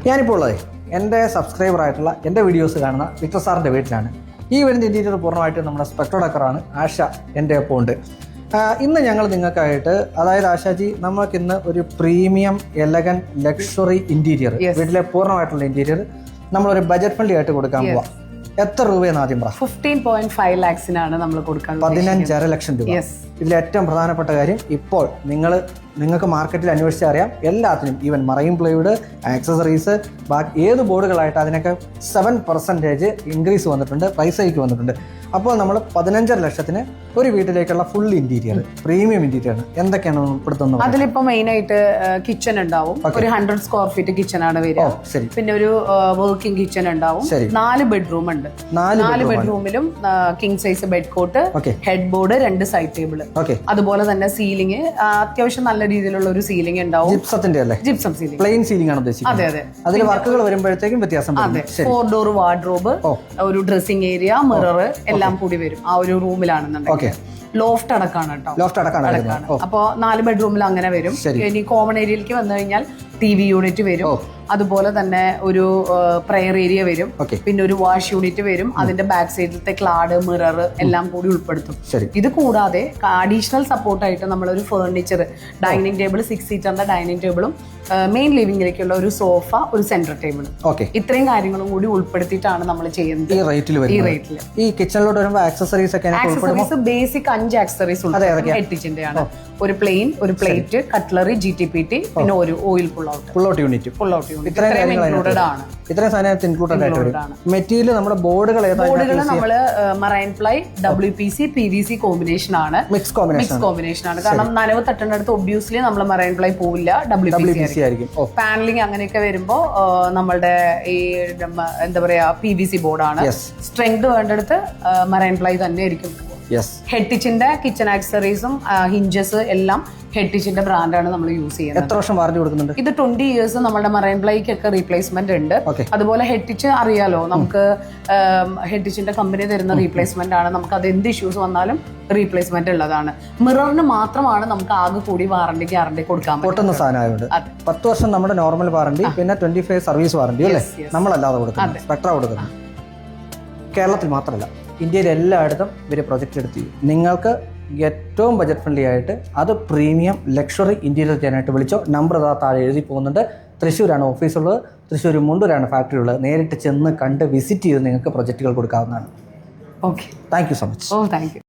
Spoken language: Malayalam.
ഞാനിപ്പോൾ ഉള്ളത് എൻ്റെ സബ്സ്ക്രൈബറായിട്ടുള്ള എൻ്റെ വീഡിയോസ് കാണുന്ന വിക്ടർ സാറിൻ്റെ വീട്ടിലാണ്. ഈ വരുന്ന ഇൻറ്റീരിയർ പൂർണ്ണമായിട്ട് നമ്മുടെ സ്പെക്ട്രോ ഡെക്കറാണ്. ആശ എൻ്റെ ഒപ്പം ഉണ്ട്. ഇന്ന് ഞങ്ങൾ നിങ്ങൾക്കായിട്ട്, അതായത് ആശാജി, നമുക്കിന്ന് ഒരു പ്രീമിയം എലഗൻ ലക്ഷറി ഇൻറ്റീരിയർ, വീട്ടിലെ പൂർണ്ണമായിട്ടുള്ള ഇൻറ്റീരിയർ നമ്മളൊരു ബജറ്റ് ഫ്രണ്ട്ലി ആയിട്ട് കൊടുക്കാൻ പോവാം. എത്ര രൂപയെന്ന് ആദ്യം പറ. 15.5 lakhs-നാണ് നമ്മൾ കൊടുക്കാൻ. 15.5 ലക്ഷം രൂപ. ഇതിൽ ഏറ്റവും പ്രധാനപ്പെട്ട കാര്യം, ഇപ്പോൾ നിങ്ങൾക്ക് മാർക്കറ്റിൽ അന്വേഷിച്ചാൽ അറിയാം, എല്ലാത്തിനും ഈവൻ മറൈൻ പ്ലൈവുഡ്, ആക്സസറീസ്, ബാക്കി ഏത് ബോർഡുകളായിട്ട് അതിനൊക്കെ 7% ഇൻക്രീസ് വന്നിട്ടുണ്ട്, പ്രൈസ് ഹൈക്ക് വന്നിട്ടുണ്ട്. അപ്പോൾ നമ്മൾ 15.5 ലക്ഷത്തിന് ഒരു വീട്ടിലേക്കുള്ള ഫുൾ ഇന്റീരിയർ, പ്രീമിയം ഇന്റീരിയർ എന്തൊക്കെയാണ് ഉൾപ്പെടുത്തുന്നത്? അതിലിപ്പോ മെയിൻ ആയിട്ട് കിച്ചൺ ഉണ്ടാവും. ഒരു 100 സ്ക്വയർ ഫീറ്റ് കിച്ചൺ ആണ് വരിക. പിന്നെ ഒരു വർക്കിംഗ് കിച്ചൺ ഉണ്ടാവും. 4 ബെഡ്റൂം ഉണ്ട്. 4 ബെഡ്റൂമിലും king size bed cot, headboard, 2 side table, അതുപോലെ തന്നെ സീലിംഗ് അത്യാവശ്യം നല്ല രീതിയിലുള്ള ഒരു സീലിംഗ് ഉണ്ടാവും. ജിപ്സത്തിന്റെ അല്ലേ? ജിപ്സം സീലിംഗ്, പ്ലെയിൻ സീലിംഗ് ആണ് ഉദ്ദേശിക്കുന്നത്. അതെ. അതിൽ വർക്കുകൾ വരുമ്പോഴത്തേക്കും വ്യത്യാസം. 4 ഡോർ വാർഡ്രോബ്, ഒരു ഡ്രസ്സിംഗ് ഏരിയ, മിറർ എല്ലാം കൂടി വരും ആ ഒരു റൂമിലാണെന്നുണ്ടെങ്കിൽ. ലോഫ്റ്റ് അടക്കാണ് കേട്ടോ. ലോഫ്റ്റ് അടക്കാണ്. അപ്പൊ 4 ബെഡ്റൂമിൽ അങ്ങനെ വരും. ഇനി കോമൺ ഏരിയയിലേക്ക് വന്നു കഴിഞ്ഞാൽ TV യൂണിറ്റ് വരും. അതുപോലെ തന്നെ ഒരു പ്രയർ ഏരിയ വരും. പിന്നെ ഒരു വാഷ് യൂണിറ്റ് വരും. അതിന്റെ ബാക്ക് സൈഡിലത്തെ ക്ലാഡ്, മിറർ എല്ലാം കൂടി ഉൾപ്പെടുത്തും. ഇത് കൂടാതെ അഡീഷണൽ സപ്പോർട്ടായിട്ട് നമ്മളൊരു ഫർണിച്ചർ, ഡൈനിങ് ടേബിൾ, 6 സീറ്ററിന്റെ ഡൈനിങ് ടേബിളും, മെയിൻ ലിവിംഗിലേക്കുള്ള ഒരു സോഫ, ഒരു സെന്റർ ടേബിൾ, ഇത്രയും കാര്യങ്ങളും കൂടി ഉൾപ്പെടുത്തിയിട്ടാണ് നമ്മൾ ചെയ്യുന്നത് ഈ റേറ്റിൽ. ഈ കിച്ചണിലോട്ട് വരുമ്പോൾ ആക്സസറീസ് ബേസിക് 5 ആക്സസറീസ് ഉണ്ട്. ഹെറ്റിച്ചിന്റെ ആണ്. ഒരു പ്ലെയിൻ, ഒരു പ്ലേറ്റ്, കട്ട്ലറി, GTPT, പിന്നെ ഒരു oil pull out unit. Material നമ്മുടെ ബോർഡുകൾ നമ്മള് marine ply, WPC, PVC combination ആണ്. മിക്സ് കോമ്പിനേഷൻ ആണ്. കാരണം നനവ് തട്ടേണ്ടടുത്ത് ഒബ്വിയസ്ലി നമ്മൾ മറൈൻ പ്ലൈ പോവില്ല, WPC ആയിരിക്കും. പാനലിംഗ് അങ്ങനെയൊക്കെ വരുമ്പോ നമ്മളുടെ ഈ എന്താ പറയാ PVC ബോർഡാണ്. സ്ട്രെങ്ത് വേണ്ടടുത്ത് മറൈൻ പ്ലൈ തന്നെ ആയിരിക്കും. ഹെറ്റിച്ചിന്റെ കിച്ചൺ ആക്സസറീസും ഹിഞ്ചസ് എല്ലാം ഹെറ്റിച്ചിന്റെ ബ്രാൻഡാണ് നമ്മൾ യൂസ് ചെയ്യുന്നത്. എത്ര വർഷം വാറന്റി കൊടുക്കുന്നുണ്ട്? ഇത് 20 years നമ്മുടെ മറൈൻ പ്ലൈക്കൊക്കെ റീപ്ലേസ്മെന്റ് ഉണ്ട്. അതുപോലെ ഹെറ്റിച്ച് അറിയാലോ, നമുക്ക് ഹെറ്റിച്ചിന്റെ കമ്പനി തരുന്ന റീപ്ലേസ്മെന്റ് ആണ്. നമുക്ക് അത് എന്ത് ഇഷ്യൂസ് വന്നാലും റീപ്ലേസ്മെന്റ് ഉള്ളതാണ്. മിററിന് മാത്രമാണ് നമുക്ക് ആകെ കൂടി ഗ്യാരണ്ടി കൊടുക്കാൻ പറ്റുന്ന സാധനമായതുകൊണ്ട് 10 വർഷം നമ്മുടെ നോർമൽ വാറന്റി, പിന്നെ 25 സർവീസ് വാറന്റി അല്ലേ നമ്മളല്ലാതെ കൊടുക്കുന്നത്, സ്പെക്ട്ര കൊടുക്കുന്നത്. കേരളത്തിൽ മാത്രമല്ല, ഇന്ത്യയിൽ എല്ലായിടത്തും ഇവർ പ്രൊജക്റ്റ് എടുത്ത് ചെയ്യും. നിങ്ങൾക്ക് ഏറ്റവും ബജറ്റ് ഫ്രണ്ട്ലി ആയിട്ട് അത് പ്രീമിയം ലക്ഷറി ഇന്റീരിയർ ചെയ്യാനായിട്ട് വിളിച്ചോ. നമ്പർ താഴെ എഴുതി പോകുന്നുണ്ട്. തൃശ്ശൂരാണ് ഓഫീസുള്ളത്, തൃശ്ശൂർ മുണ്ടൂരാണ് ഫാക്ടറി ഉള്ളത്. നേരിട്ട് ചെന്ന് കണ്ട് വിസിറ്റ് ചെയ്ത് നിങ്ങൾക്ക് പ്രൊജക്റ്റുകൾ കൊടുക്കാവുന്നതാണ്. Okay, thank you so much. Thank you.